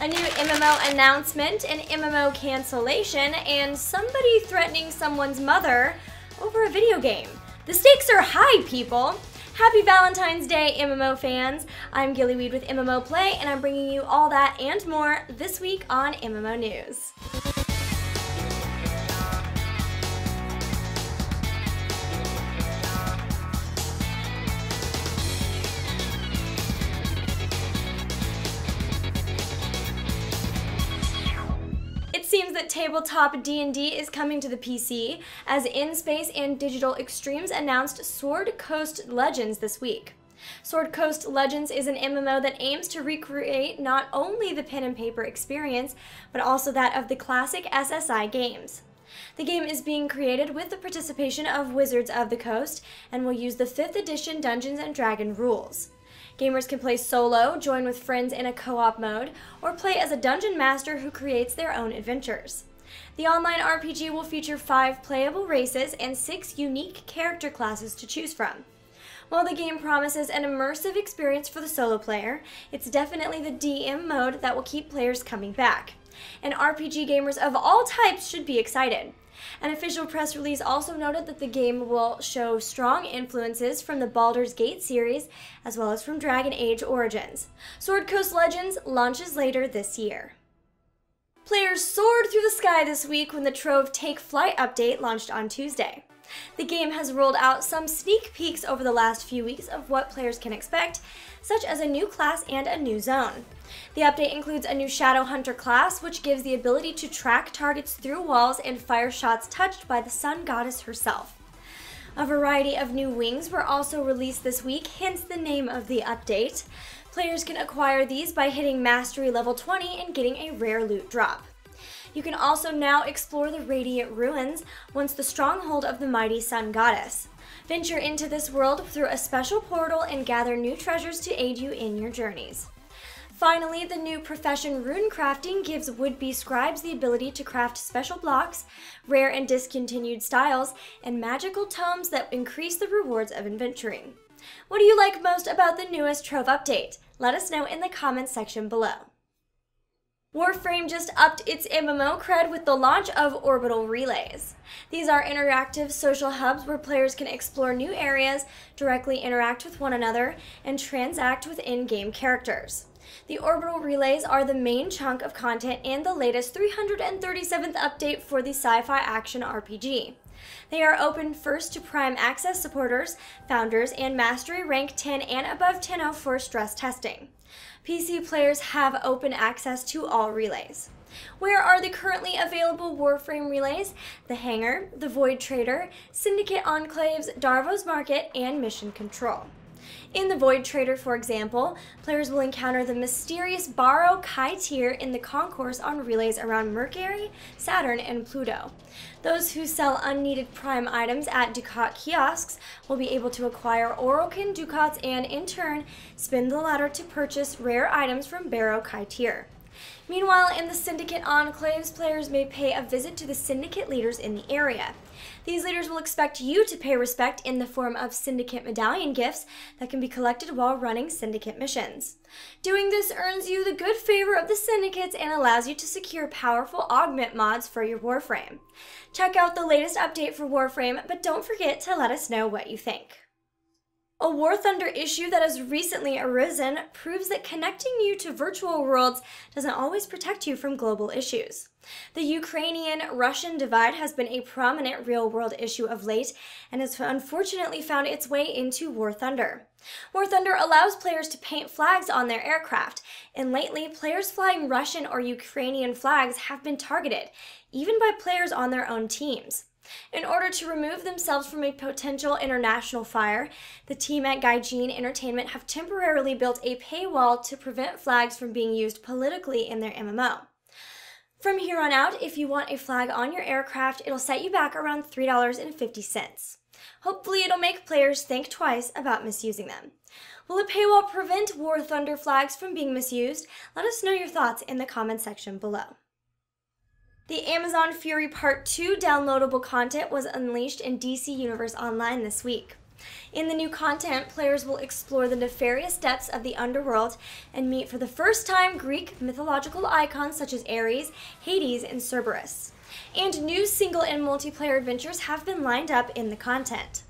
A new MMO announcement, an MMO cancellation, and somebody threatening someone's mother over a video game. The stakes are high, people! Happy Valentine's Day, MMO fans! I'm Gillyweed with MMO Play, and I'm bringing you all that and more this week on MMO News. It seems that tabletop D&D is coming to the PC, as InSpace and Digital Extremes announced Sword Coast Legends this week. Sword Coast Legends is an MMO that aims to recreate not only the pen and paper experience, but also that of the classic SSI games. The game is being created with the participation of Wizards of the Coast and will use the 5th edition Dungeons & Dragons rules. Gamers can play solo, join with friends in a co-op mode, or play as a dungeon master who creates their own adventures. The online RPG will feature 5 playable races and 6 unique character classes to choose from. While the game promises an immersive experience for the solo player, it's definitely the DM mode that will keep players coming back. And RPG gamers of all types should be excited. An official press release also noted that the game will show strong influences from the Baldur's Gate series, as well as from Dragon Age Origins. Sword Coast Legends launches later this year. Players soared through the sky this week when the Trove Take Flight update launched on Tuesday. The game has rolled out some sneak peeks over the last few weeks of what players can expect, such as a new class and a new zone. The update includes a new Shadow Hunter class, which gives the ability to track targets through walls and fire shots touched by the Sun Goddess herself. A variety of new wings were also released this week, hence the name of the update. Players can acquire these by hitting Mastery level 20 and getting a rare loot drop. You can also now explore the Radiant Ruins, once the stronghold of the mighty Sun Goddess. Venture into this world through a special portal and gather new treasures to aid you in your journeys. Finally, the new profession Rune Crafting gives would-be scribes the ability to craft special blocks, rare and discontinued styles, and magical tomes that increase the rewards of adventuring. What do you like most about the newest Trove update? Let us know in the comments section below. Warframe just upped its MMO cred with the launch of Orbital Relays. These are interactive social hubs where players can explore new areas, directly interact with one another, and transact with in-game characters. The Orbital Relays are the main chunk of content and the latest 337th update for the sci-fi action RPG. They are open first to Prime Access supporters, founders, and Mastery rank 10 and above 10 for stress testing. PC players have open access to all relays. Where are the currently available Warframe relays? The Hangar, the Void Trader, Syndicate Enclaves, Darvo's Market, and Mission Control. In the Void Trader, for example, players will encounter the mysterious Baro Kai-Tier in the concourse on relays around Mercury, Saturn, and Pluto. Those who sell unneeded Prime items at Ducat kiosks will be able to acquire Orokin Ducats and, in turn, spin the ladder to purchase rare items from Baro Kai-Tier. Meanwhile, in the Syndicate Enclaves, players may pay a visit to the Syndicate leaders in the area. These leaders will expect you to pay respect in the form of Syndicate medallion gifts that can be collected while running Syndicate missions. Doing this earns you the good favor of the Syndicates and allows you to secure powerful augment mods for your Warframe. Check out the latest update for Warframe, but don't forget to let us know what you think. A War Thunder issue that has recently arisen proves that connecting you to virtual worlds doesn't always protect you from global issues. The Ukrainian-Russian divide has been a prominent real-world issue of late and has unfortunately found its way into War Thunder. War Thunder allows players to paint flags on their aircraft, and lately, players flying Russian or Ukrainian flags have been targeted, even by players on their own teams. In order to remove themselves from a potential international fire, the team at Gaijin Entertainment have temporarily built a paywall to prevent flags from being used politically in their MMO. From here on out, if you want a flag on your aircraft, it'll set you back around $3.50. Hopefully it'll make players think twice about misusing them. Will a paywall prevent War Thunder flags from being misused? Let us know your thoughts in the comments section below. The Amazon Fury Part 2 downloadable content was unleashed in DC Universe Online this week. In the new content, players will explore the nefarious depths of the underworld and meet for the first time Greek mythological icons such as Ares, Hades, and Cerberus. And new single and multiplayer adventures have been lined up in the content.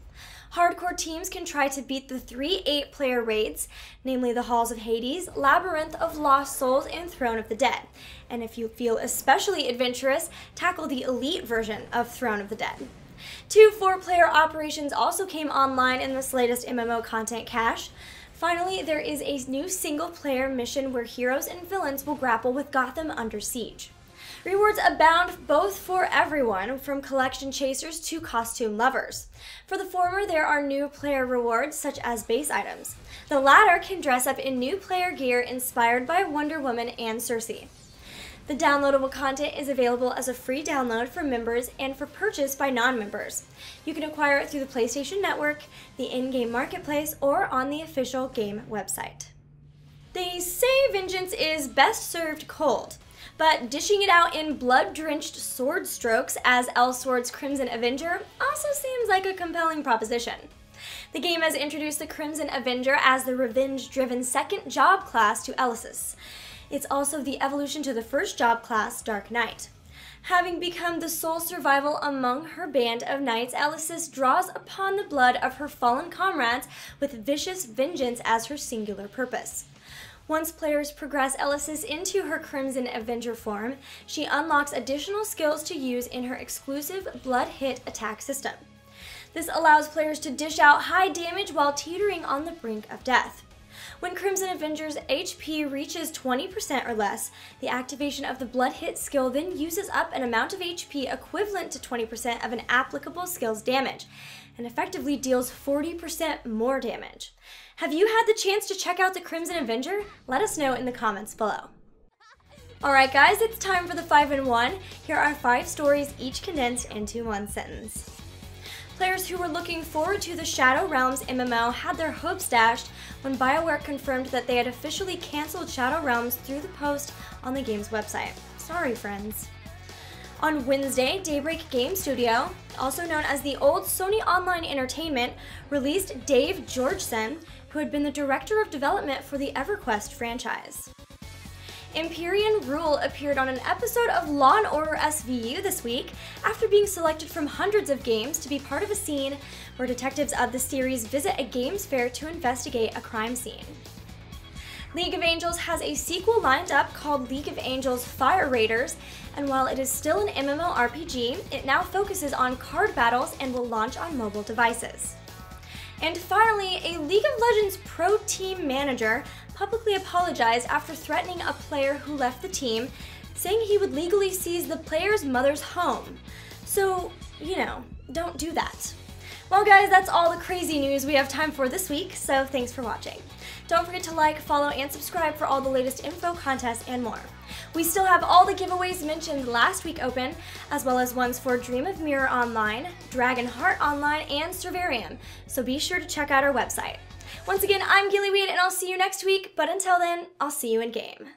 Hardcore teams can try to beat the 3 8-player raids, namely the Halls of Hades, Labyrinth of Lost Souls, and Throne of the Dead. And if you feel especially adventurous, tackle the elite version of Throne of the Dead. 2 4-player operations also came online in this latest MMO content cache. Finally, there is a new single-player mission where heroes and villains will grapple with Gotham under siege. Rewards abound both for everyone, from collection chasers to costume lovers. For the former, there are new player rewards such as base items. The latter can dress up in new player gear inspired by Wonder Woman and Cersei. The downloadable content is available as a free download for members and for purchase by non-members. You can acquire it through the PlayStation Network, the in-game marketplace, or on the official game website. They say vengeance is best served cold, but dishing it out in blood-drenched sword strokes as Elsword's Crimson Avenger also seems like a compelling proposition. The game has introduced the Crimson Avenger as the revenge-driven second job class to Elysis. It's also the evolution to the first job class, Dark Knight. Having become the sole survival among her band of knights, Elysis draws upon the blood of her fallen comrades with vicious vengeance as her singular purpose. Once players progress Elysis into her Crimson Avenger form, she unlocks additional skills to use in her exclusive Blood Hit attack system. This allows players to dish out high damage while teetering on the brink of death. When Crimson Avenger's HP reaches 20% or less, the activation of the Blood Hit skill then uses up an amount of HP equivalent to 20% of an applicable skill's damage, and effectively deals 40% more damage. Have you had the chance to check out the Crimson Avenger? Let us know in the comments below. Alright guys, it's time for the 5-in-1. Here are 5 stories, each condensed into one sentence. Players who were looking forward to the Shadow Realms MMO had their hopes dashed when BioWare confirmed that they had officially canceled Shadow Realms through the post on the game's website. Sorry, friends. On Wednesday, Daybreak Game Studio, also known as the old Sony Online Entertainment, released Dave Georgeson, who had been the director of development for the EverQuest franchise. Empyrean Rule appeared on an episode of Law & Order SVU this week after being selected from hundreds of games to be part of a scene where detectives of the series visit a games fair to investigate a crime scene. League of Angels has a sequel lined up called League of Angels Fire Raiders, and while it is still an MMORPG, it now focuses on card battles and will launch on mobile devices. And finally, a League of Legends Pro Team manager publicly apologized after threatening a player who left the team, saying he would legally seize the player's mother's home. So, don't do that. Well guys, that's all the crazy news we have time for this week, so thanks for watching. Don't forget to like, follow, and subscribe for all the latest info, contests, and more. We still have all the giveaways mentioned last week open, as well as ones for Dream of Mirror Online, Dragon Heart Online, and Servarium, so be sure to check out our website. Once again, I'm Gillyweed, and I'll see you next week, but until then, I'll see you in game.